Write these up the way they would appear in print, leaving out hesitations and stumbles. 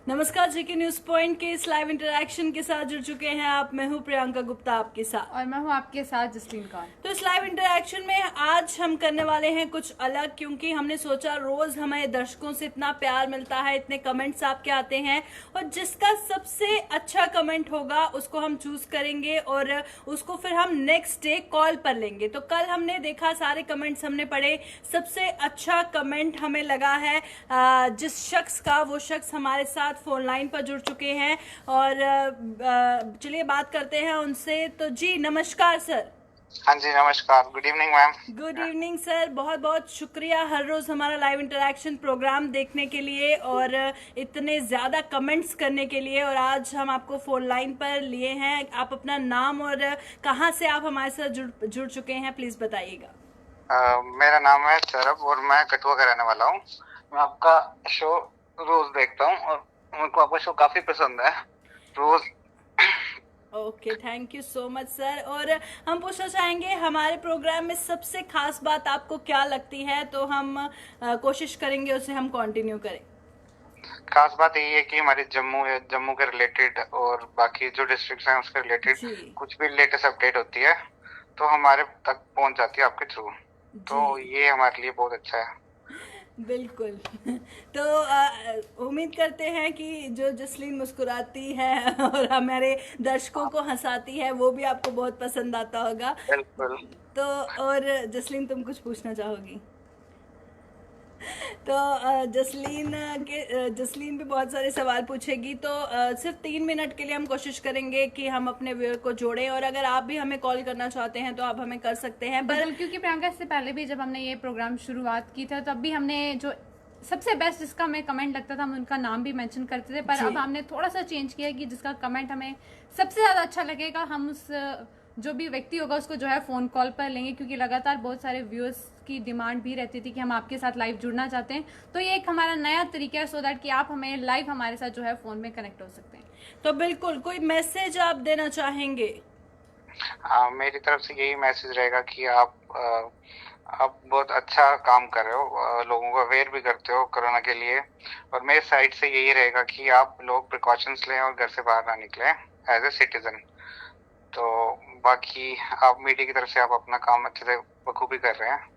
नमस्कार, जेके news point के इस लाइव इंटरैक्शन के साथ जुड़ चुके हैं आप। मैं हूं प्रियंका गुप्ता आपके साथ और मैं हूं आपके साथ जसलीन कौर। तो इस लाइव इंटरैक्शन में आज हम करने वाले हैं कुछ अलग, क्योंकि हमने सोचा रोज हमें दर्शकों से इतना प्यार मिलता है, इतने कमेंट्स आपके आते हैं, और जिसका सबसे अच्छा कमेंट होगा उसको हम चूज करेंगे और उसको फिर हम नेक्स्ट डे कॉल पर लेंगे। तो कल हमने देखा, सारे कमेंट्स हमने पढ़े, सबसे अच्छा कमेंट हमें लगा है जिस शख्स का, वो शख्स हमारे साथ फोन लाइन पर जुड़ चुके हैं और चलिए बात करते हैं उनसे। तो जी नमस्कार सर। हाँ जी नमस्कार, good evening ma'am. Good evening sir, बहुत बहुत शुक्रिया हर रोज हमारा लाइव इंटरैक्शन प्रोग्राम देखने के लिए और इतने ज़्यादा कमेंट्स करने के लिए। और आज हम आपको फोन लाइन पर लिए हैं। आप अपना नाम और कहाँ से आप हमारे साथ जुड़ चुके हैं प्लीज़ बताइएगा। मेरा नाम है सौरभ और मैं कठुआ का रहने वाला हूँ। मैं आपका शो रोज देखता हूँ और मेरे को आपका शो काफी पसंद है रोज। Okay, thank you so much sir. और हम पूछना चाहेंगे हमारे प्रोग्राम में सबसे खास बात आपको क्या लगती है, तो हम कोशिश करेंगे उसे हम कंटिन्यू करें। खास बात यही है कि हमारे जम्मू के रिलेटेड और बाकी जो डिस्ट्रिक्ट्स हैं उसके रिलेटेड कुछ भी लेटेस्ट अपडेट होती है तो हमारे तक पहुंच जाती है आपके थ्रू, तो ये हमारे लिए बहुत अच्छा है। बिल्कुल। तो उम्मीद करते हैं कि जो जसलीन मुस्कुराती है और हमारे दर्शकों को हंसाती है वो भी आपको बहुत पसंद आता होगा। बिल्कुल। तो और जसलीन, तुम कुछ पूछना चाहोगी? तो जसलीन भी बहुत सारे सवाल पूछेगी, तो सिर्फ 3 मिनट के लिए हम कोशिश करेंगे कि हम अपने व्यूअर को जोड़ें, और अगर आप भी हमें कॉल करना चाहते हैं तो आप हमें कर सकते हैं। बिल्कुल, क्योंकि प्रियंका इससे पहले भी जब हमने ये प्रोग्राम शुरुआत की था तब भी हमने जो सबसे बेस्ट जिसका हमें कमेंट लगता था हम उनका नाम भी मेंशन करते थे, पर अब हमने थोड़ा सा चेंज किया कि जिसका कमेंट हमें सबसे ज़्यादा अच्छा लगेगा हम उस जो भी व्यक्ति होगा उसको जो है फ़ोन कॉल पर लेंगे, क्योंकि लगातार बहुत सारे व्यूअर्स की डिमांड भी रहती थी कि हम आपके साथ लाइव जुड़ना चाहते हैं। तो ये एक हमारा नया तरीका है सो दैट कि आप हमें लाइव हमारे साथ जो है फ़ोन में कनेक्ट हो सकते हैं। तो बिल्कुल, कोई मैसेज आप देना चाहेंगे? मेरी तरफ से यही मैसेज रहेगा कि आप बहुत अच्छा काम कर रहे हो, लोगों को अवेयर भी करते हो कोरोना के लिए, और मेरे साइड से यही रहेगा कि आप लोग प्रिकॉशंस लें और घर से बाहर ना निकलें एज ए सिटीजन। तो बाकी आप मीडिया की तरफ से आप अपना काम अच्छे से बखूबी कर रहे हैं,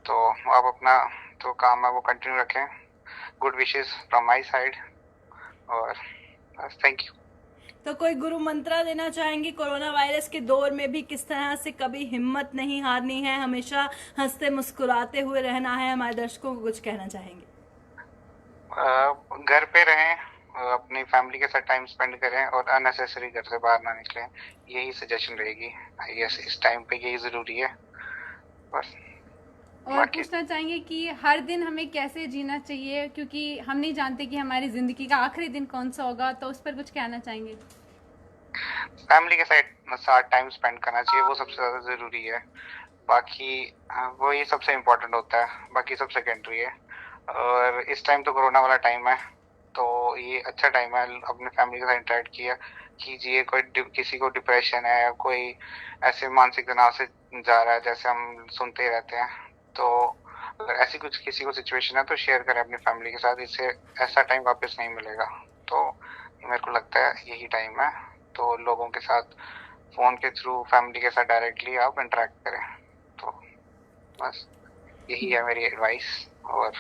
तो आप अपना जो काम है वो कंटिन्यू रखें। Good wishes from my side और बस, थैंक यू। तो कोई गुरु मंत्र देना चाहेंगे? कोरोना वायरस के दौर में भी किस तरह से कभी हिम्मत नहीं हारनी है, हमेशा हंसते मुस्कुराते हुए रहना है, हमारे दर्शकों को कुछ कहना चाहेंगे? घर पे रहें, अपनी फैमिली के साथ टाइम स्पेंड करें और अननेसेसरी घर से बाहर ना निकलें, यही सजेशन रहेगी। यस, इस टाइम पे यही जरूरी है बस। और पूछना चाहेंगे कि हर दिन हमें कैसे जीना चाहिए, क्योंकि हम नहीं जानते कि हमारी जिंदगी का आखिरी दिन कौन सा होगा, तो उस पर कुछ कहना चाहेंगे? फैमिली के साथ टाइम स्पेंड करना चाहिए, वो सबसे ज्यादा जरूरी है। बाकी वो ये सबसे इम्पोर्टेंट होता है, बाकी सब सेकेंडरी है। और इस टाइम तो कोरोना वाला टाइम है, तो ये अच्छा टाइम है अपने फैमिली के साथ इंटरेक्ट कीजिए। किसी को डिप्रेशन है या कोई ऐसे मानसिक तनाव से जा रहा है जैसे हम सुनते ही रहते हैं, तो अगर ऐसी कुछ किसी को सिचुएशन है तो शेयर करें अपनी फैमिली के साथ, इससे ऐसा टाइम वापस नहीं मिलेगा। तो मेरे को लगता है यही टाइम है, तो लोगों के साथ फोन के थ्रू फैमिली के साथ डायरेक्टली आप इंटरेक्ट करें। तो बस यही है मेरी एडवाइस। और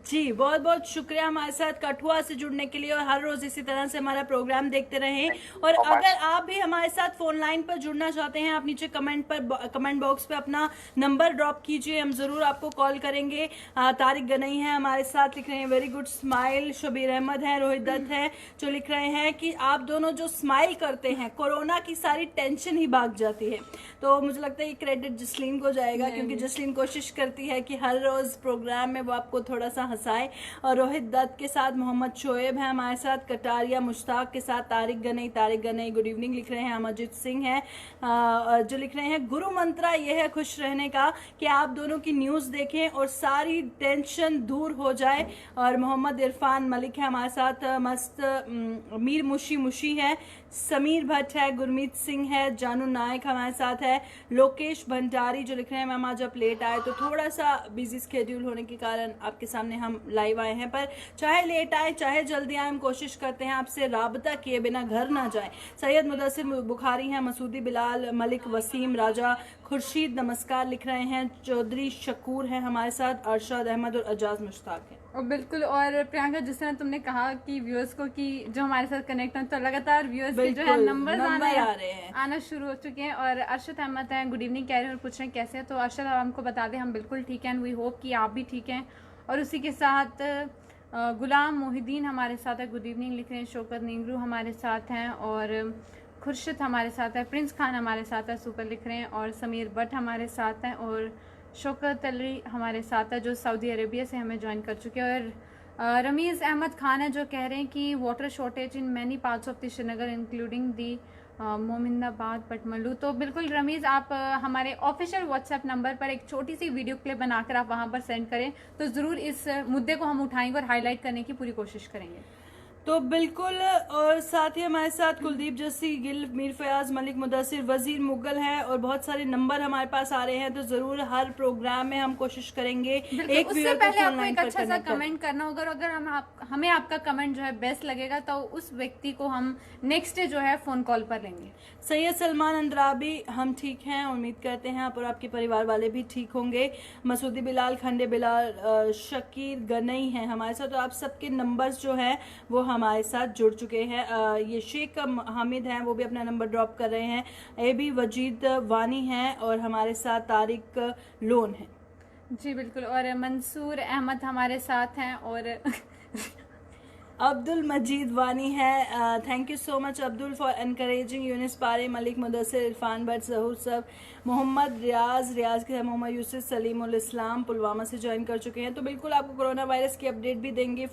जी बहुत बहुत शुक्रिया हमारे साथ कठुआ से जुड़ने के लिए, और हर रोज इसी तरह से हमारा प्रोग्राम देखते रहें। और अगर आप भी हमारे साथ फोन लाइन पर जुड़ना चाहते हैं, आप नीचे कमेंट बॉक्स पे अपना नंबर ड्रॉप कीजिए, हम जरूर आपको कॉल करेंगे। तारिक गनई है हमारे साथ, लिख रहे हैं very good smile. Shabir Ahmad है, रोहित दत्त है जो लिख रहे हैं कि आप दोनों जो स्माइल करते हैं कोरोना की सारी टेंशन ही भाग जाती है। तो मुझे लगता है ये क्रेडिट जसलीन को जाएगा, क्योंकि जसलीन कोशिश करती है कि हर रोज प्रोग्राम में वो आपको थोड़ा हंसाए। और रोहित दत्त के साथ मोहम्मद शोएब है हमारे साथ, कटारिया मुश्ताक के साथ तारिक गनई गुड इवनिंग लिख रहे हैं। अमरजीत सिंह है जो लिख रहे हैं गुरु मंत्र ये है खुश रहने का, कि आप दोनों की न्यूज़ देखें और सारी टेंशन दूर हो जाए। और मोहम्मद इरफान मलिक है हमारे साथ, मस्त मीर मुशी है, समीर भट्ट है, गुरमीत सिंह है, जानू नायक हमारे साथ है, लोकेश भंडारी जो लिख रहे हैं मैम आज आप लेट आए तो थोड़ा सा बिजी स्केड्यूल होने के कारण आपके सामने सामने हम लाइव आए हैं, पर चाहे लेट आए चाहे जल्दी आए, हम कोशिश करते हैं आपसे राबता किए बिना घर ना जाए। सैयद मुदस्सिर बुखारी हैं, मसूदी बिलाल, मलिक वसीम, राजा खुर्शीद नमस्कार लिख रहे हैं, चौधरी शकूर हैं हमारे साथ, अरशद अहमद और एजाज मुश्ताक हैं। और बिल्कुल, और प्रियंका जिस तरह तुमने कहा कि व्यूअर्स को कि जो हमारे साथ कनेक्ट हैं, तो लगातार व्यूअर्स के जो है नंबर आना शुरू हो चुके हैं। और अरशद अहमद हैं, गुड इवनिंग कह रहे हैं और पूछ रहे हैं कैसे हैं। तो अरशद हमको बता दें, हम बिल्कुल ठीक हैं, वी होप कि आप भी ठीक हैं। और उसी के साथ गुलाम मोहिद्दीन हमारे साथ है, गुड इवनिंग लिख रहे हैं, शौकत निंगरू हमारे साथ हैं, और खुर्शीद हमारे साथ है, प्रिंस खान हमारे साथ है, सुपर लिख रहे हैं, और समीर भट्ट हमारे साथ हैं, और शौकत अली हमारे साथ है जो सऊदी अरेबिया से हमें ज्वाइन कर चुके हैं। और रमीज़ अहमद खान है जो कह रहे हैं कि water shortage in many parts of the Srinagar including the Momindabad Patmalu. तो बिल्कुल रमीज़, आप हमारे ऑफिशियल व्हाट्सएप नंबर पर एक छोटी सी वीडियो क्लिप बनाकर आप वहां पर सेंड करें, तो ज़रूर इस मुद्दे को हम उठाएंगे और हाईलाइट करने की पूरी कोशिश करेंगे। तो बिल्कुल, और साथ ही हमारे साथ कुलदीप जस्सी, गिल, मीर फयाज, मलिक मुदस्सिर, वजीर मुगल है, और बहुत सारे नंबर हमारे पास आ रहे हैं। तो जरूर हर प्रोग्राम में हम कोशिश करेंगे एक उससे पहले आपको एक अच्छा सा कमेंट करना होगा। अगर हमें आपका कमेंट जो है बेस्ट लगेगा तो उस व्यक्ति को हम नेक्स्ट डे जो है फोन कॉल पर लेंगे। सैयद सलमान अंद्राबी, हम ठीक हैं, उम्मीद करते हैं आप और आपके परिवार वाले भी ठीक होंगे। मसूदी बिलाल, खंडे बिलाल, शकीर गनई हैं हमारे साथ। तो आप सबके नंबर्स जो हैं वो हमारे साथ जुड़ चुके हैं। ये शेख हामिद हैं, वो भी अपना नंबर ड्रॉप कर रहे हैं। एबी वजीद वानी हैं, और हमारे साथ तारिक लोन हैं। जी बिल्कुल, और मंसूर अहमद हमारे साथ हैं, और अब्दुल मजीद वानी है। Thank you so much Abdul for encouraging. Younis Pare, Malik Mudassir, Irfan Bhatt, जहूर सब, मोहम्मद रियाज के साथ मोहम्मद यूसुफ, सलीमुल इस्लाम पुलवामा से ज्वाइन कर चुके हैं। तो बिल्कुल आपको कोरोना वायरस की अपडेट भी देंगे।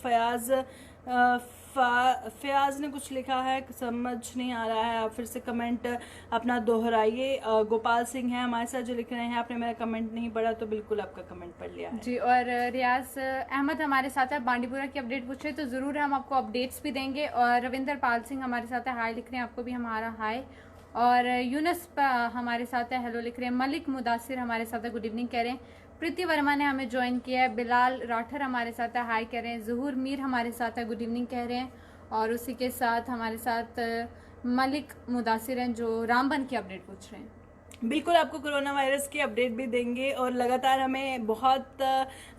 फयाज ने कुछ लिखा है, समझ नहीं आ रहा है, आप फिर से कमेंट अपना दोहराइए। गोपाल सिंह है हमारे साथ जो लिख रहे हैं, आपने मेरा कमेंट नहीं पढ़ा, तो बिल्कुल आपका कमेंट पढ़ लिया है जी। और रियाज अहमद हमारे साथ है, बांडीपुरा की अपडेट पूछे तो ज़रूर हम आपको अपडेट्स भी देंगे। और रविंदर पाल सिंह हमारे साथ है, हाय लिख रहे हैं, आपको भी हमारा हाय। और यूनस हमारे साथ है, हेलो लिख रहे हैं। मलिक मुदासिर हमारे साथ है, गुड इवनिंग कह रहे हैं। प्रीति वर्मा ने हमें ज्वाइन किया है। बिलाल राठर हमारे साथ है, हाय कह रहे हैं। जहूर मीर हमारे साथ है, गुड इवनिंग कह रहे हैं। और उसी के साथ हमारे साथ मलिक मुदासिर हैं जो रामबन की अपडेट पूछ रहे हैं। बिल्कुल आपको कोरोना वायरस की अपडेट भी देंगे, और लगातार हमें बहुत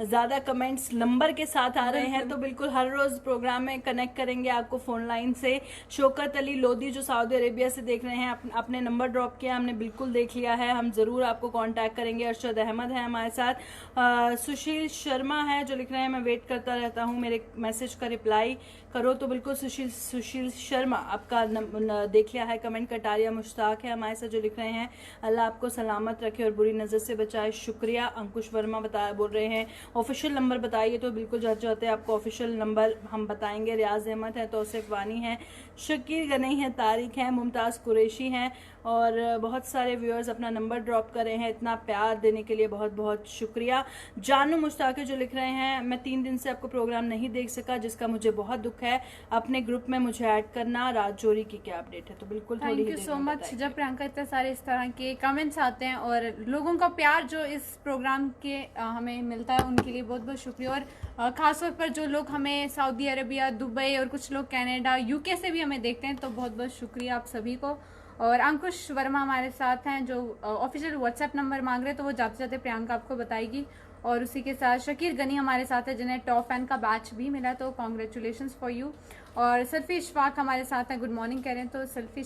ज़्यादा कमेंट्स नंबर के साथ आ रहे हैं। तो बिल्कुल हर रोज़ प्रोग्राम में कनेक्ट करेंगे आपको फ़ोन लाइन से। शौकत अली लोधी जो सऊदी अरेबिया से देख रहे हैं, आपने नंबर ड्रॉप किया, हमने बिल्कुल देख लिया है, हम ज़रूर आपको कांटेक्ट करेंगे। अरशद अहमद है हमारे साथ। सुशील शर्मा है जो लिख रहे हैं, मैं वेट करता रहता हूँ मेरे मैसेज का रिप्लाई करो। तो बिल्कुल सुशील शर्मा आपका देख लिया है कमेंट। कटारिया मुश्ताक है हमारे साथ जो लिख रहे हैं, अल्लाह आपको सलामत रखे और बुरी नज़र से बचाए, शुक्रिया। अंकुश वर्मा बोल रहे हैं ऑफिशियल नंबर बताइए। तो बिल्कुल जाते हैं आपको ऑफिशियल नंबर हम बताएंगे। रियाज अहमद है, तौसीफ वानी है, शकीर गनई है, तारिक है, मुमताज़ कुरैशी हैं, और बहुत सारे व्यूअर्स अपना नंबर ड्रॉप कर रहे हैं। इतना प्यार देने के लिए बहुत बहुत शुक्रिया। जानू मुश्ताक जो लिख रहे हैं, मैं 3 दिन से आपको प्रोग्राम नहीं देख सका जिसका मुझे बहुत दुख है, अपने ग्रुप में मुझे ऐड करना। राजौरी की क्या अपडेट है? तो बिल्कुल थैंक यू सो मच। जब प्रियंका इतने सारे इस तरह के कमेंट्स आते हैं और लोगों का प्यार जो इस प्रोग्राम के हमें मिलता है, उनके लिए बहुत बहुत शुक्रिया। और खासतौर पर जो लोग हमें सऊदी अरबिया, दुबई और कुछ लोग कनाडा, यूके से भी हमें देखते हैं, तो बहुत बहुत शुक्रिया आप सभी को। और अंकुश वर्मा हमारे साथ हैं जो ऑफिशियल व्हाट्सएप नंबर मांग रहे हैं, तो वो जाते जाते प्रियंका आपको बताएगी। और उसी के साथ शकीर गनी हमारे साथ है जिन्हें टॉप फैन का बैच भी मिला, तो कॉन्ग्रेचुलेशंस फॉर यू। और सल्फी इशफाक हमारे साथ हैं, गुड मॉर्निंग कह रहे हैं। तो सल्फी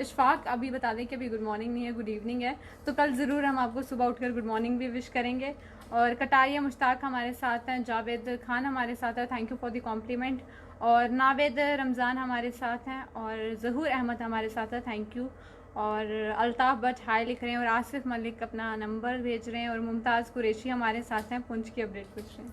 इशफाक अभी बता दें कि अभी गुड मॉर्निंग नहीं है, गुड इवनिंग है, तो कल ज़रूर हम आपको सुबह उठकर गुड मॉर्निंग भी विश करेंगे। और कटारिया मुश्ताक हमारे साथ हैं, जावेद खान हमारे साथ है, thank you for the compliment. और नावेद रमज़ान हमारे साथ हैं, और जहूर अहमद हमारे साथ है, थैंक यू। और अल्ताफ़ भट्ट हाय लिख रहे हैं, और आसिफ मलिक अपना नंबर भेज रहे हैं, और मुमताज़ कुरैशी हमारे साथ हैं, पुंछ की अपडेट पूछ रहे हैं।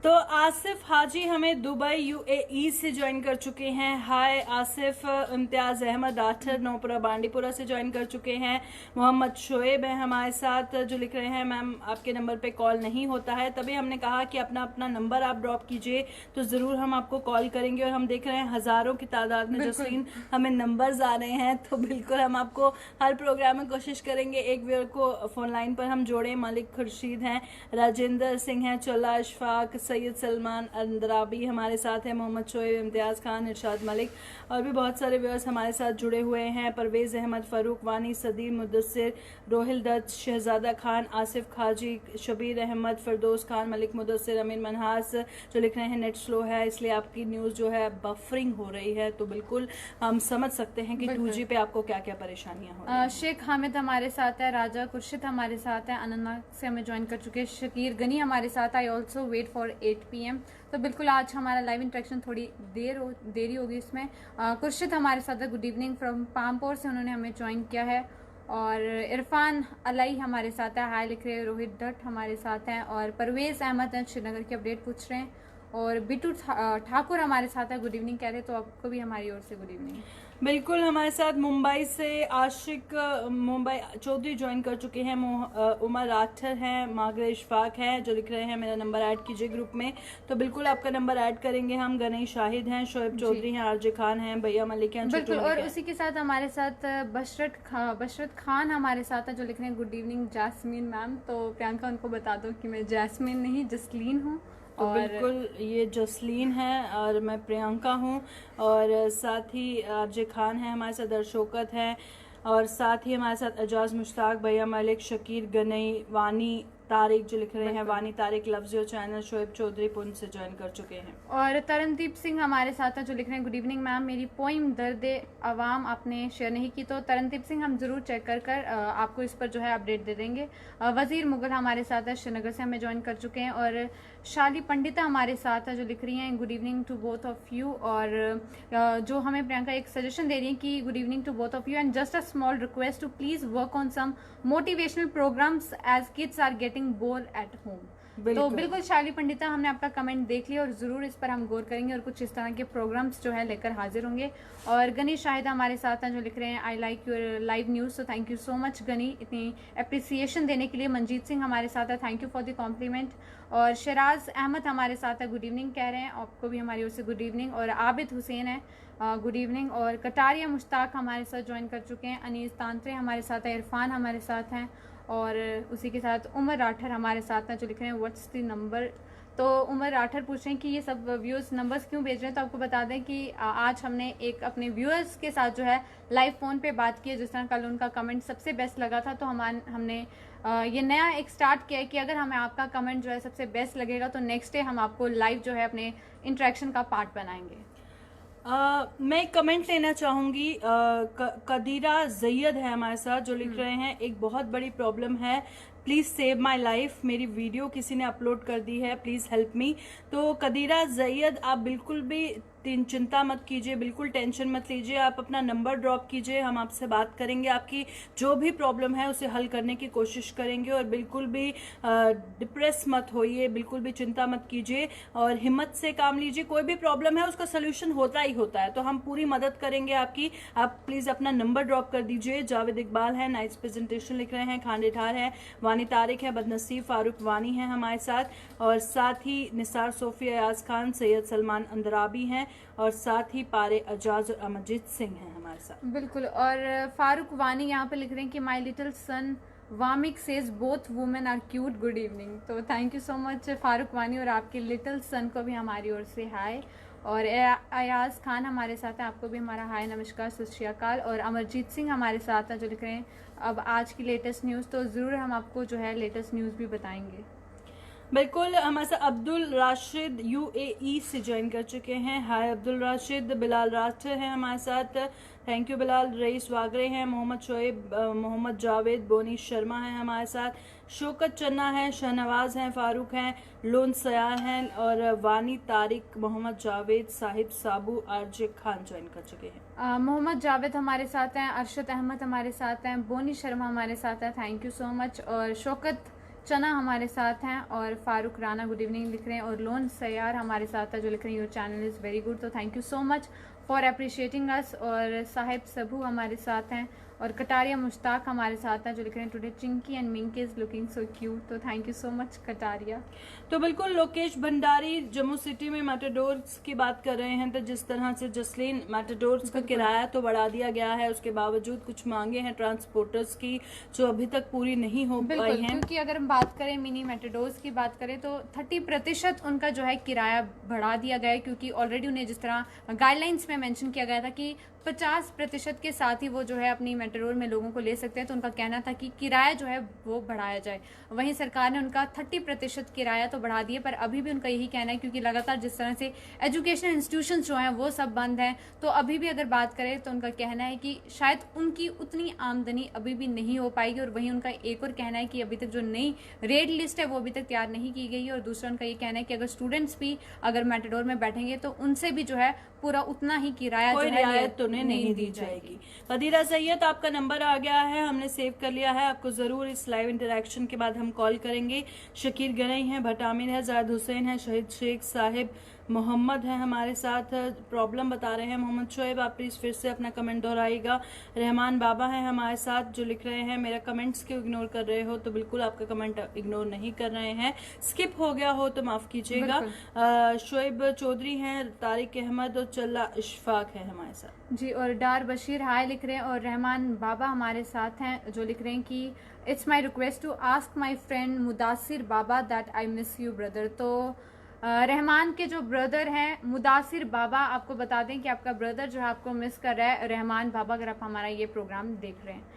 तो आसिफ हाजी हमें दुबई यूएई से ज्वाइन कर चुके हैं। हाय आसिफ। इम्तियाज अहमद आठर नौपुरा बांडीपुरा से ज्वाइन कर चुके हैं। मोहम्मद शोएब है हमारे साथ जो लिख रहे हैं मैम आपके नंबर पे कॉल नहीं होता है, तभी हमने कहा कि अपना अपना नंबर आप ड्रॉप कीजिए तो ज़रूर हम आपको कॉल करेंगे। और हम देख रहे हैं हज़ारों की तादाद में जसलीन हमें नंबर्स आ रहे हैं, तो बिल्कुल हम आपको हर प्रोग्राम में कोशिश करेंगे एक व्यूअर को फ़ोन लाइन पर हम जोड़ें। मलिक खुर्शीद हैं, राजेंद्र सिंह हैं, चोला अशफाक, सैयद सलमान अंदराबी हमारे साथ हैं, मोहम्मद शोएब, इम्तियाज़ खान, इरशाद मलिक और भी बहुत सारे व्यूअर्स हमारे साथ जुड़े हुए हैं। परवेज़ अहमद, फ़ारूक वानी, सदीर मुदस्सिर, रोहिल दत्त, शहजादा खान, आसिफ खाजी, शबीर अहमद, फरदोस खान, मलिक मुदस्सिर, अमीन मनहास जो लिख रहे हैं नेट स्लो है इसलिए आपकी न्यूज़ जो है बफरिंग हो रही है। तो बिल्कुल हम समझ सकते हैं कि 2G पे आपको क्या क्या परेशानियां हो रही हैं। शेख हामिद हमारे साथ है, राजा खुर्शीद हमारे साथ है, अनंतनाग से हमें ज्वाइन कर चुके हैं, शकीर गनी हमारे साथ। I also wait for 8 PM। तो बिल्कुल आज हमारा लाइव इंटरेक्शन थोड़ी देरी होगी इसमें। खुर्शीद हमारे साथ है, गुड इवनिंग फ्रॉम पामपोर से उन्होंने हमें ज्वाइन किया है। और इरफान अलई हमारे साथ है, हाय लिख रहे हैं। रोहित दत्त हमारे साथ हैं और परवेज़ अहमद हैं, श्रीनगर की अपडेट पूछ रहे हैं। और बिट्टू ठाकुर हमारे साथ है, गुड इवनिंग कह रहे हैं, तो आपको भी हमारी ओर से गुड इवनिंग। बिल्कुल हमारे साथ मुंबई से आशिक मुंबई चौधरी ज्वाइन कर चुके हैं, उमर राठर हैं, मागरे इशफाक है जो लिख रहे हैं मेरा नंबर ऐड कीजिए ग्रुप में। तो बिल्कुल आपका नंबर ऐड करेंगे हम। गनई शाहिद हैं, शोएब चौधरी हैं, आरजे खान हैं, भैया मलिक हैं, बिल्कुल। और उसी के साथ हमारे साथ बशरत खान हमारे साथ है जो लिख रहे हैं गुड इवनिंग जैस्मीन मैम। तो प्रियंका उनको बता दो कि मैं जैस्मीन नहीं जसलीन हूँ। तो बिल्कुल ये जसलीन है और मैं प्रियंका हूँ और साथ ही आरजे खान है हमारे साथ, दर्शोकत है और साथ ही हमारे साथ एजाज मुश्ताक, भैया मलिक, शकीर गनई, वानी तारिक जो लिख रहे हैं, वानी तारिक लफ्ज़ योर चैनल, शोएब चौधरी पुंछ से ज्वाइन कर चुके हैं। और तरनदीप सिंह हमारे साथ है जो लिख रहे हैं गुड इवनिंग मैम, मेरी पोइम दर्द अवाम आपने शेयर नहीं की। तो तरनदीप सिंह हम जरूर चेक कर आपको इस पर जो है अपडेट दे देंगे। वजीर मुगल हमारे साथ है, श्रीनगर से हमें ज्वाइन कर चुके हैं। और शाली पंडिता हमारे साथ है जो लिख रही हैं good evening to both of you. और जो हमें प्रियंका एक सजेशन दे रही है कि good evening to both of you and just a small request to please work on some motivational programs as kids are getting bore at home. तो बिल्कुल शाली पंडिता, हमने आपका कमेंट देख लिया और ज़रूर इस पर हम गौर करेंगे और कुछ इस तरह के प्रोग्राम्स जो है लेकर हाजिर होंगे। और गनी शाहिद हमारे साथ हैं जो लिख रहे हैं I like your live news. तो thank you so much Gani इतनी अप्रिसिएशन देने के लिए। मनजीत सिंह हमारे साथ है, thank you for the compliment. और शराज अहमद हमारे साथ है, गुड इवनिंग कह रहे हैं, आपको भी हमारी ओर से गुड इवनिंग। और आबिद हुसैन है, गुड इवनिंग। और कटारिया मुश्ताक हमारे साथ ज्वाइन कर चुके हैं, अनीस तांत्रे हमारे साथ है, इरफान हमारे साथ हैं। और उसी के साथ उमर राठर हमारे साथ हैं जो लिख रहे हैं व्हाट्स द नंबर। तो उमर राठर पूछ रहे हैं कि ये सब व्यूअर्स नंबर्स क्यों भेज रहे हैं। तो आपको बता दें कि आज हमने एक अपने व्यूअर्स के साथ जो है लाइव फ़ोन पे बात की है। जिस तरह कल उनका कमेंट सबसे बेस्ट लगा था, तो हमने ये नया एक स्टार्ट किया है कि अगर हमें आपका कमेंट जो है सबसे बेस्ट लगेगा तो नेक्स्ट डे हम आपको लाइव जो है अपने इंटरेक्शन का पार्ट बनाएंगे। मैं कमेंट लेना चाहूँगी। कदीरा जैयद है हमारे साथ जो लिख रहे हैं एक बहुत बड़ी प्रॉब्लम है, प्लीज़ सेव माई लाइफ, मेरी वीडियो किसी ने अपलोड कर दी है, प्लीज़ हेल्प मी। तो कदीरा जैयद आप बिल्कुल भी चिंता मत कीजिए, बिल्कुल टेंशन मत लीजिए, आप अपना नंबर ड्रॉप कीजिए, हम आपसे बात करेंगे, आपकी जो भी प्रॉब्लम है उसे हल करने की कोशिश करेंगे। और बिल्कुल भी डिप्रेस मत होइए, बिल्कुल भी चिंता मत कीजिए और हिम्मत से काम लीजिए। कोई भी प्रॉब्लम है उसका सोल्यूशन होता ही होता है, तो हम पूरी मदद करेंगे आपकी। आप प्लीज़ अपना नंबर ड्रॉप कर दीजिए। जावेद इकबाल है, नाइस प्रेजेंटेशन लिख रहे हैं, खांडे ठार है, वानी तारिक है, बदनसीब फारूक वानी है हमारे साथ। और साथ ही निसार सोफिया, अयाज खान, सैयद सलमान अंदराबी हैं और साथ ही पारे अजाज और अमरजीत सिंह हैं हमारे साथ। बिल्कुल। और फारूक वानी यहाँ पे लिख रहे हैं कि my little son Wamiq says both women are cute, good evening. तो thank you so much Farooq Wani और आपके लिटिल सन को भी हमारी ओर से हाय। और अयाज खान हमारे साथ हैं, आपको भी हमारा हाय, नमस्कार, सत श्री अकाल। और अमरजीत सिंह हमारे साथ हैं जो लिख रहे हैं अब आज की लेटेस्ट न्यूज़। तो ज़रूर हम आपको जो है लेटेस्ट न्यूज़ भी बताएंगे। बिल्कुल। हमारे साथ अब्दुल राशिद यूएई से ज्वाइन कर चुके हैं, हाय अब्दुल राशिद। बिलाल राठर हैं हमारे साथ, थैंक यू बिलाल। रईस वागरे हैं, मोहम्मद शोएब, मोहम्मद जावेद, बोनी शर्मा हैं हमारे साथ, शौकत चन्ना है, शहनवाज हैं, फारूक हैं, लोन सयार हैं और वानी तारिक, मोहम्मद जावेद, साहिब साबू, आरजे खान ज्वाइन कर चुके हैं। मोहम्मद जावेद हमारे साथ हैं, अरशद अहमद हमारे साथ हैं, बोनी शर्मा हमारे साथ हैं, थैंक यू सो मच। और शौकत चना हमारे साथ हैं, और फारूक राना गुड इवनिंग लिख रहे हैं, और लोन सयार हमारे साथ है जो लिख रहे हैं your channel is very good, तो thank you so much for appreciating us. और साहिब सबू हमारे साथ हैं, और कटारिया मुश्ताक हमारे साथ हैं जो लिख रहे हैं today Chinki and Minki is looking so cute, तो thank you so much Kataria. तो बिल्कुल लोकेश भंडारी जम्मू सिटी में मैटाडोर्स की बात कर रहे हैं, तो जिस तरह से जसलीन मैटाडोर्स का किराया तो बढ़ा दिया गया है, उसके बावजूद कुछ मांगे हैं ट्रांसपोर्टर्स की जो अभी तक पूरी नहीं हो पाई हैं। क्योंकि अगर हम बात करें मिनी मेट्रोडोर्स की बात करें तो 30% उनका जो है किराया बढ़ा दिया गया है, क्योंकि ऑलरेडी उन्हें जिस तरह गाइडलाइंस में मेंशन किया गया था कि 50% के साथ ही वो जो है अपनी मेट्रोडोर में लोगों को ले सकते हैं, तो उनका कहना था कि किराया जो है वो बढ़ाया जाए। वहीं सरकार ने उनका 30% किराया तो बढ़ा दिया, पर अभी भी उनका यही कहना है क्योंकि लगातार जिस तरह से एजुकेशनल इंस्टीट्यूशंस जो हैं वो सब बंद हैं, तो अभी भी अगर बात करें तो उनका कहना है कि शायद उनकी उतनी आमदनी अभी भी नहीं हो पाएगी। और वहीं उनका एक और कहना है कि अभी तक जो नई रेट लिस्ट है वो अभी तक तैयार नहीं की गई है, और दूसरा उनका ये कहना है कि अगर स्टूडेंट्स भी अगर मेट्रोडोर में बैठेंगे तो उनसे भी जो है पूरा उतना ही किराया कोई जो है रियायत तो नहीं दी जाएगी। कदीरा सैयद आपका नंबर आ गया है, हमने सेव कर लिया है, आपको जरूर इस लाइव इंटरेक्शन के बाद हम कॉल करेंगे। शकीर गनई है, भटामिर है, जायद हुसैन है, शहीद शेख साहिब मोहम्मद है हमारे साथ, प्रॉब्लम बता रहे हैं। मोहम्मद शोएब आप प्लीज फिर से अपना कमेंट दोहराइएगा। रहमान बाबा है हमारे साथ जो लिख रहे हैं मेरा कमेंट्स क्यों इग्नोर कर रहे हो, तो बिल्कुल आपका कमेंट इग्नोर नहीं कर रहे हैं, स्किप हो गया हो तो माफ कीजिएगा। शोएब चौधरी हैं, तारिक अहमद और चल्ला इशफाक है हमारे साथ जी, और डार बशीर हाय लिख रहे हैं, और रहमान बाबा हमारे साथ हैं जो लिख रहे हैं कि it's my request to ask my friend Mudasir Baba that I miss you brother. तो रहमान के जो ब्रदर हैं मुदासिर बाबा, आपको बता दें कि आपका ब्रदर जो है आपको मिस कर रहा है, रहमान बाबा, अगर आप हमारा ये प्रोग्राम देख रहे हैं।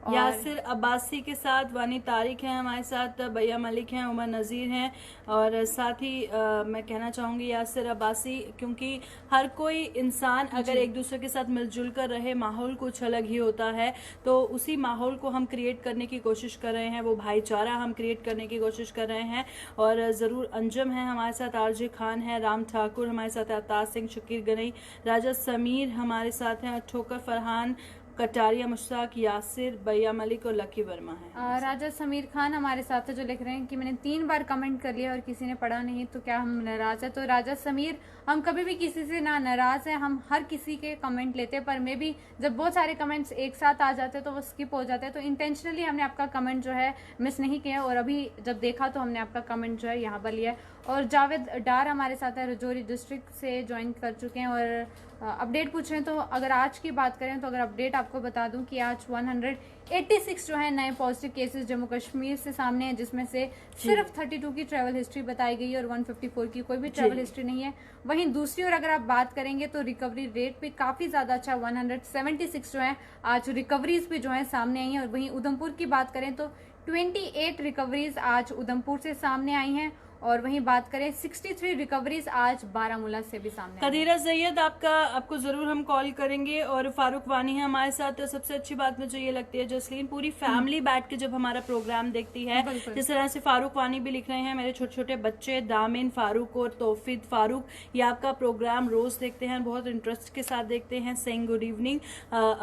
यासिर अब्बासी के साथ वानी तारिक हैं हमारे साथ, भैया मलिक हैं, उमर नज़ीर हैं, और साथ ही मैं कहना चाहूँगी यासिर अब्बासी, क्योंकि हर कोई इंसान अगर एक दूसरे के साथ मिलजुल कर रहे, माहौल कुछ अलग ही होता है, तो उसी माहौल को हम क्रिएट करने की कोशिश कर रहे हैं, वो भाईचारा हम क्रिएट करने की कोशिश कर रहे हैं। और ज़रूर अंजम है हमारे साथ, आरजे खान है, राम ठाकुर हमारे साथ, अताज सिंह, शकीर गनई, राजा समीर हमारे साथ हैं, ठोकर फरहान, कटारिया मुश्ताक, यासिर, भैया मलिक और लकी वर्मा है। राजा समीर खान हमारे साथ है जो लिख रहे हैं कि मैंने 3 बार कमेंट कर लिया और किसी ने पढ़ा नहीं, तो क्या हम नाराज है? तो राजा समीर, हम कभी भी किसी से ना नाराज है, हम हर किसी के कमेंट लेते हैं, पर मे भी जब बहुत सारे कमेंट्स एक साथ आ जाते हैं तो वो स्किप हो जाते हैं, तो इंटेंशनली हमने आपका कमेंट जो है मिस नहीं किया, और अभी जब देखा तो हमने आपका कमेंट जो है यहाँ पर लिया। और जावेद डार हमारे साथ है, रजौरी डिस्ट्रिक्ट से ज्वाइन कर चुके हैं, और अपडेट पूछ रहे हैं। तो अगर आज की बात करें तो अगर अपडेट आपको बता दूं कि आज 186 जो है नए पॉजिटिव केसेस जम्मू कश्मीर से सामने हैं, जिसमें से सिर्फ 32 की ट्रैवल हिस्ट्री बताई गई है और 154 की कोई भी ट्रैवल हिस्ट्री नहीं है। वहीं दूसरी ओर अगर आप बात करेंगे तो रिकवरी रेट पे काफी ज्यादा अच्छा, 176 जो है आज रिकवरीज भी जो है सामने आई हैं। और वहीं उधमपुर की बात करें तो 28 रिकवरीज आज उधमपुर से सामने आई हैं, और वहीं बात करें 63 रिकवरीज आज बारामूला से भी सामने। कदीरा सैयद आपको जरूर हम कॉल करेंगे, और फारूक वानी है हमारे साथ। तो सबसे अच्छी बात मुझे ये लगती है जसलीन, पूरी फैमिली बैठ के जब हमारा प्रोग्राम देखती है, जिस तरह से फारूक वानी भी लिख रहे हैं मेरे छोटे छोटे बच्चे दामिन फारूक और तौफीक फारूक, ये आपका प्रोग्राम रोज देखते हैं, बहुत इंटरेस्ट के साथ देखते हैं। Saying good evening,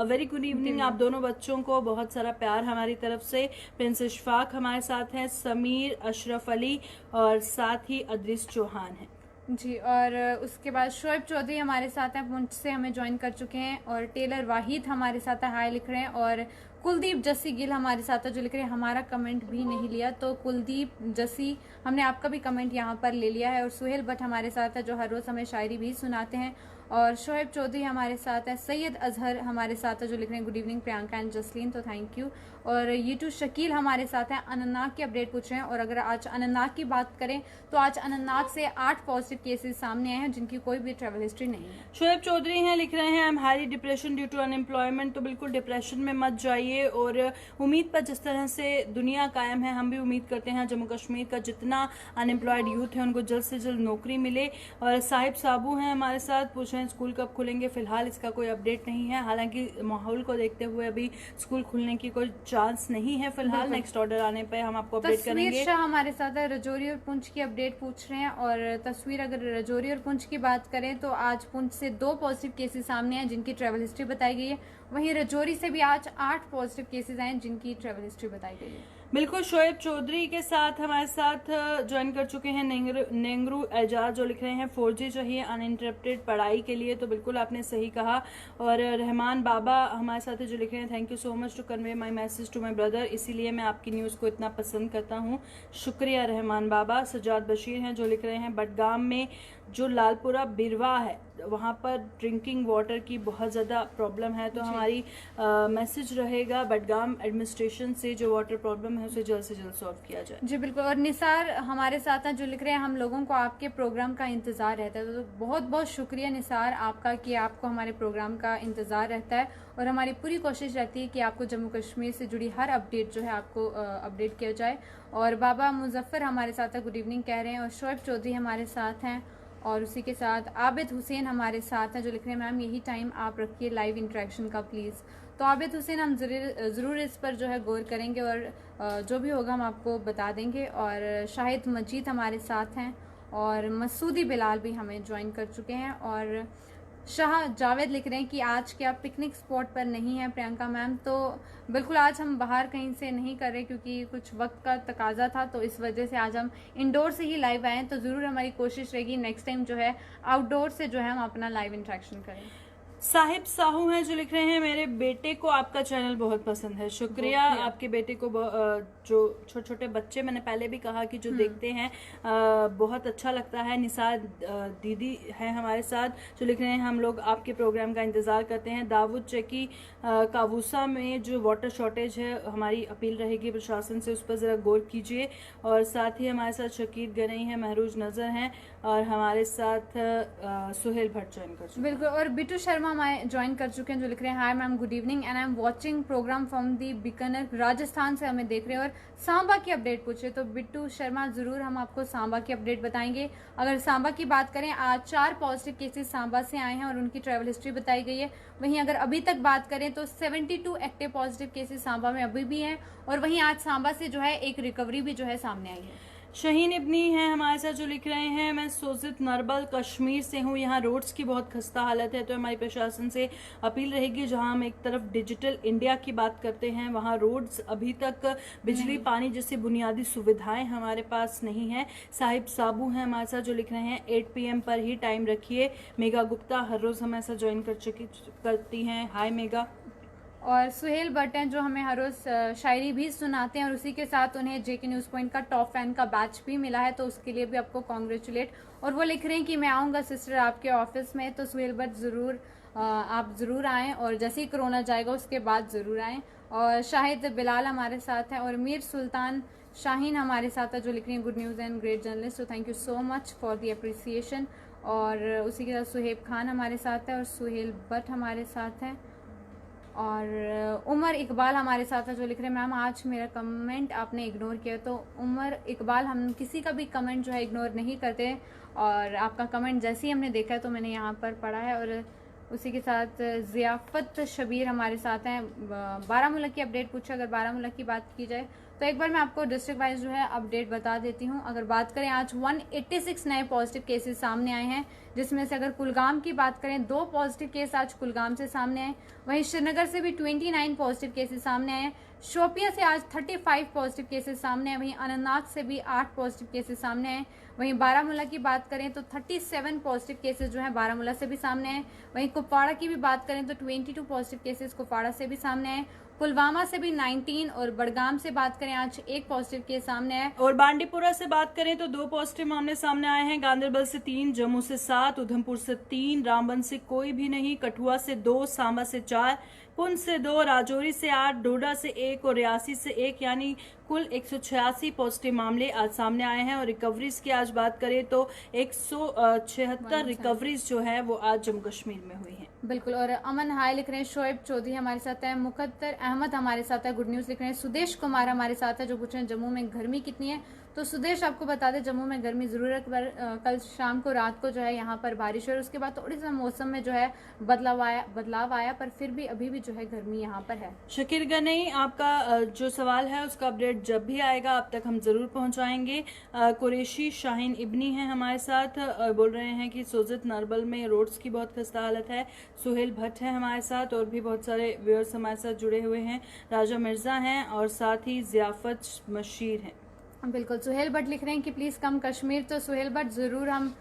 very good evening आप दोनों बच्चों को, बहुत सारा प्यार हमारी तरफ से। प्रिंस इशफाक हमारे साथ हैं, समीर, अशरफ अली और साथ ही अदरिस चौहान है जी। और उसके बाद शोएब चौधरी हमारे साथ हैं, पुंछ से हमें ज्वाइन कर चुके हैं, और टेलर वाहिद हमारे साथ है, हाय लिख रहे हैं, और कुलदीप जस्सी गिल हमारे साथ है जो लिख रहे हैं हमारा कमेंट भी नहीं लिया। तो कुलदीप जस्सी, हमने आपका भी कमेंट यहाँ पर ले लिया है। और सुहेल भट्ट हमारे साथ है जो हर रोज हमें शायरी भी सुनाते हैं, और शोएब चौधरी हमारे साथ है, सैयद अजहर हमारे साथ है जो लिख रहे हैं good evening Priyanka and Jasleen, तो थैंक यू। और यूट्यूब शकील हमारे साथ हैं, अनंतनाग की अपडेट पूछ रहे हैं। और अगर आज अनंतनाग की बात करें तो आज अनंतनाग से 8 पॉजिटिव केसेस सामने आए हैं जिनकी कोई भी ट्रैवल हिस्ट्री नहीं है। शोएब चौधरी हैं, लिख रहे हैं I am highly depression due to unemployment. तो बिल्कुल डिप्रेशन में मत जाइए, और उम्मीद पर जिस तरह से दुनिया कायम है, हम भी उम्मीद करते हैं जम्मू कश्मीर का जितना अनएम्प्लॉयड यूथ है उनको जल्द से जल्द नौकरी मिले। और साहिब साबू हैं हमारे साथ, पूछ रहे हैं स्कूल कब खुलेंगे। फिलहाल इसका कोई अपडेट नहीं है, हालांकि माहौल को देखते हुए अभी स्कूल खुलने की कोई चांस नहीं है फिलहाल। नेक्स्ट ऑर्डर आने पे हम आपको अपडेट करेंगे। तस्वीर शाह हमारे साथ है, रजौरी और पुंछ की अपडेट पूछ रहे हैं। और तस्वीर, अगर रजौरी और पुंछ की बात करें तो आज पुंछ से 2 पॉजिटिव केसेस सामने हैं जिनकी ट्रैवल हिस्ट्री बताई गई है। वहीं रजौरी से भी आज 8 पॉजिटिव केसेस आए जिनकी ट्रैवल हिस्ट्री बताई गई है। बिल्कुल, शोएब चौधरी के साथ हमारे साथ ज्वाइन कर चुके हैं नेंगरू एजाज, जो लिख रहे हैं 4G चाहिए अनइंटरप्टेड पढ़ाई के लिए। तो बिल्कुल आपने सही कहा। और रहमान बाबा हमारे साथ है, जो लिख रहे हैं thank you so much to convey my message to my brother, इसीलिए मैं आपकी न्यूज़ को इतना पसंद करता हूँ। शुक्रिया रहमान बाबा। सजाद बशीर हैं, जो लिख रहे हैं बडगाम में जो लालपुरा बिरवा है वहाँ पर ड्रिंकिंग वाटर की बहुत ज़्यादा प्रॉब्लम है। तो हमारी मैसेज रहेगा बडगाम एडमिनिस्ट्रेशन से जो वाटर प्रॉब्लम है उसे जल्द से जल्द सॉल्व किया जाए। जी बिल्कुल। और निसार हमारे साथ हैं, जो लिख रहे हैं हम लोगों को आपके प्रोग्राम का इंतज़ार रहता है। तो बहुत बहुत शुक्रिया निसार आपका कि आपको हमारे प्रोग्राम का इंतज़ार रहता है, और हमारी पूरी कोशिश रहती है कि आपको जम्मू कश्मीर से जुड़ी हर अपडेट जो है आपको अपडेट किया जाए। और बाबा मुजफ्फर हमारे साथ है, गुड इवनिंग कह रहे हैं। और शोएब चौधरी हमारे साथ हैं, और उसी के साथ आबिद हुसैन हमारे साथ हैं, जो लिख रहे हैं मैम यही टाइम आप रखिए लाइव इंटरेक्शन का प्लीज़। तो आबिद हुसैन हम ज़रूर इस पर जो है गौर करेंगे, और जो भी होगा हम आपको बता देंगे। और शाहिद मजीद हमारे साथ हैं, और मसूदी बिलाल भी हमें ज्वाइन कर चुके हैं। और शाह जावेद लिख रहे हैं कि आज क्या पिकनिक स्पॉट पर नहीं है प्रियंका मैम। तो बिल्कुल आज हम बाहर कहीं से नहीं कर रहे, क्योंकि कुछ वक्त का तकाजा था, तो इस वजह से आज हम इंडोर से ही लाइव आए हैं। तो ज़रूर हमारी कोशिश रहेगी नेक्स्ट टाइम जो है आउटडोर से जो है हम अपना लाइव इंटरेक्शन करें। साहिब साहू हैं, जो लिख रहे हैं मेरे बेटे को आपका चैनल बहुत पसंद है। शुक्रिया। आपके बेटे को जो छोटे छोटे बच्चे, मैंने पहले भी कहा कि जो देखते हैं बहुत अच्छा लगता है। निसार दीदी हैं हमारे साथ, जो लिख रहे हैं हम लोग आपके प्रोग्राम का इंतज़ार करते हैं। दाऊद चकी काबूसा में जो वाटर शॉर्टेज है, हमारी अपील रहेगी प्रशासन से उस पर ज़रा गौर कीजिए। और साथ ही हमारे साथ शकीर गनई हैं, महरूज नज़र हैं, और हमारे साथ सुहेल भट्ट ज्वाइन कर चुके हैं। बिल्कुल। और बिट्टू शर्मा हमारे ज्वाइन कर चुके हैं, जो लिख रहे हैं hi ma'am good evening and I am watching program from the Bikaner, Rajasthan से हमें देख रहे हैं और सांबा की अपडेट पूछे। तो बिट्टू शर्मा ज़रूर हम आपको सांबा की अपडेट बताएंगे। अगर सांबा की बात करें, आज 4 पॉजिटिव केसेस सांबा से आए हैं और उनकी ट्रैवल हिस्ट्री बताई गई है। वहीं अगर अभी तक बात करें तो 72 एक्टिव पॉजिटिव केसेस सांबा में अभी भी हैं, और वहीं आज सांबा से जो है एक रिकवरी भी जो है सामने आई है। शहीन इब्नी हैं हमारे साथ, जो लिख रहे हैं मैं सोजित नरबल कश्मीर से हूँ, यहाँ रोड्स की बहुत खस्ता हालत है। तो हमारी प्रशासन से अपील रहेगी, जहाँ हम एक तरफ डिजिटल इंडिया की बात करते हैं, वहाँ रोड्स अभी तक बिजली पानी जैसी बुनियादी सुविधाएं हमारे पास नहीं है। साहिब साबू हैं हमारे साथ, जो लिख रहे हैं 8 PM पर ही टाइम रखिए। मेगा गुप्ता हर रोज़ हमारे साथ ज्वाइन करती हैं, हाय मेगा। और सुहेल भट्ट हैं, जो हमें हर रोज़ शायरी भी सुनाते हैं, और उसी के साथ उन्हें जेके न्यूज़ पॉइंट का टॉप फैन का बैच भी मिला है, तो उसके लिए भी आपको कॉन्ग्रेचुलेट। और वो लिख रहे हैं कि मैं आऊँगा सिस्टर आपके ऑफिस में। तो सुहेल भट्ट ज़रूर आप ज़रूर आएँ, और जैसे ही कोरोना जाएगा उसके बाद ज़रूर आएँ। और शाहिद बिलाल हमारे साथ हैं, और मीर सुल्तान शाहीन हमारे साथ है, जो लिख रही हैं good news and great journalist, तो thank you so much for the appreciation. और उसी के साथ सुहेब खान हमारे साथ है, और सुहेल भट्ट हमारे साथ हैं, और उमर इकबाल हमारे साथ है, जो लिख रहे हैं मैम आज मेरा कमेंट आपने इग्नोर किया। तो उमर इकबाल, हम किसी का भी कमेंट जो है इग्नोर नहीं करते, और आपका कमेंट जैसे ही हमने देखा है तो मैंने यहाँ पर पढ़ा है। और उसी के साथ ज़ियाफ़त शबीर हमारे साथ हैं, बारामूला की अपडेट पूछे। अगर बारामूला की बात की जाए तो एक बार मैं आपको डिस्ट्रिक्ट वाइज जो है अपडेट बता देती हूँ। अगर बात करें, आज 186 नए पॉजिटिव केसेस सामने आए हैं, जिसमें से अगर कुलगाम की बात करें 2 पॉजिटिव केस आज कुलगाम से सामने आए। वहीं श्रीनगर से भी 29 पॉजिटिव केसेस सामने आए। शोपिया से आज 35 पॉजिटिव केसेस सामने आए। वहीं अनंतनाग से भी 8 पॉजिटिव केसेस सामने आए। वहीं बारामूला की बात करें तो 37 पॉजिटिव केसेस जो है बारामूला से भी सामने आए। वहीं कुपवाड़ा की भी बात करें तो 22 पॉजिटिव केसेस कुपवाड़ा से भी सामने आए। पुलवामा से भी 19, और बड़गाम से बात करें आज 1 पॉजिटिव केस सामने आए। और बांडीपुरा से बात करें तो 2 पॉजिटिव मामले सामने आए हैं। गांधरबल से 3, जम्मू से 7, उधमपुर से 3, रामबन से कोई भी नहीं, कठुआ से 2, सांबा से 4, पुंछ से 2, राजौरी से 8, डोडा से 1 और रियासी से 1, यानी कुल 186 पॉजिटिव मामले आज सामने आए हैं। और रिकवरीज की आज बात करें तो 176 रिकवरीज जो है वो आज जम्मू कश्मीर में हुई हैं। बिल्कुल। और अमन हाय लिख रहे हैं, शोएब चौधरी हमारे साथ है, मुकद्दर अहमद हमारे साथ है, गुड न्यूज़ लिख रहे हैं, सुदेश कुमार हमारे साथ है, जो पूछ रहे हैं जम्मू में गर्मी कितनी है। तो सुदेश आपको बता दें जम्मू में गर्मी जरूर है, पर कल शाम को रात को जो है यहाँ पर बारिश हुई और उसके बाद थोड़ी सा मौसम में जो है बदलाव आया, पर फिर भी अभी भी जो है गर्मी यहाँ पर है। शकीर गनई, आपका जो सवाल है उसका अपडेट जब भी आएगा आप तक हम जरूर पहुंचाएंगे। कुरैशी शाहीन इब्नी है हमारे साथ, बोल रहे हैं कि सोजत नारबल में रोड्स की बहुत खस्ता हालत है। सुहेल भट्ट है हमारे साथ और भी बहुत सारे व्यूअर्स हमारे साथ जुड़े हुए हैं। राजा मिर्जा हैं और साथ ही जियाफत मशीर हैं। बिल्कुल, सुहेल भट्ट लिख रहे हैं कि प्लीज कम कश्मीर। तो सुहेल भट्ट जरूर हम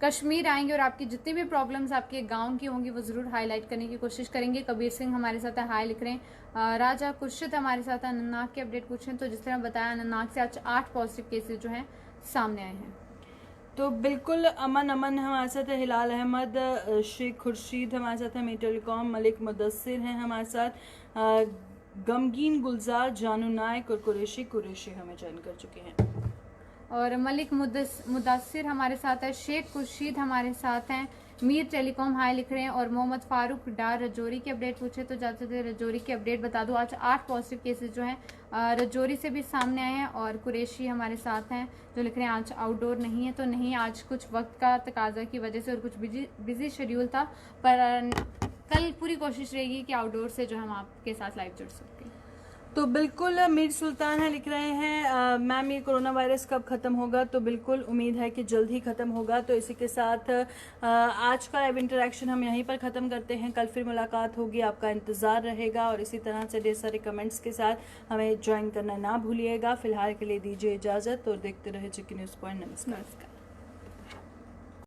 कश्मीर आएंगे और आपकी जितनी भी प्रॉब्लम्स आपके गांव की होंगी वो जरूर हाईलाइट करने की कोशिश करेंगे। कबीर सिंह हमारे साथ है, हाई लिख रहे हैं। राजा कुर्शिद हमारे साथ है, अनंतनाग के अपडेट पूछ रहे हैं। तो जिस तरह बताया अनंतनाग से आज 8 पॉजिटिव केसेस जो हैं सामने आए हैं। तो बिल्कुल अमन हमारे साथ है। हिलाल अहमद, शेख खुर्शीद हमारे साथ है। मी टेलीकॉम मलिक मुदस्सिर हैं हमारे साथ। गमगीन गुलजार, जानू नायक और कुरैशी हमें ज्वाइन कर चुके हैं। और मलिक मुदस्सिर हमारे साथ है। शेख खुर्शीद हमारे साथ हैं। मीर टेलीकॉम हाई लिख रहे हैं। और मोहम्मद फारूक डार रजौरी के अपडेट पूछे तो जाते थे रजौरी के अपडेट बता दूं। आज 8 पॉजिटिव केसेस जो हैं रजौरी से भी सामने आए हैं। और कुरैशी हमारे साथ हैं जो लिख रहे हैं आज आउटडोर नहीं है। तो नहीं, आज कुछ वक्त का तकाजा की वजह से और कुछ बिजी शेड्यूल था, पर कल पूरी कोशिश रहेगी कि आउटडोर से जो हम आपके साथ लाइव जुड़ सकें। तो बिल्कुल मीर सुल्तान है लिख रहे हैं, मैम ये कोरोना वायरस कब खत्म होगा? तो बिल्कुल उम्मीद है कि जल्द ही खत्म होगा। तो इसी के साथ आज का लाइव इंटरेक्शन हम यहीं पर ख़त्म करते हैं। कल फिर मुलाकात होगी, आपका इंतज़ार रहेगा और इसी तरह से ढेर सारे कमेंट्स के साथ हमें ज्वाइन करना ना भूलिएगा। फिलहाल के लिए दीजिए इजाज़त और देखते रहे चिकी न्यूज़ पॉइंट। नमस्कार।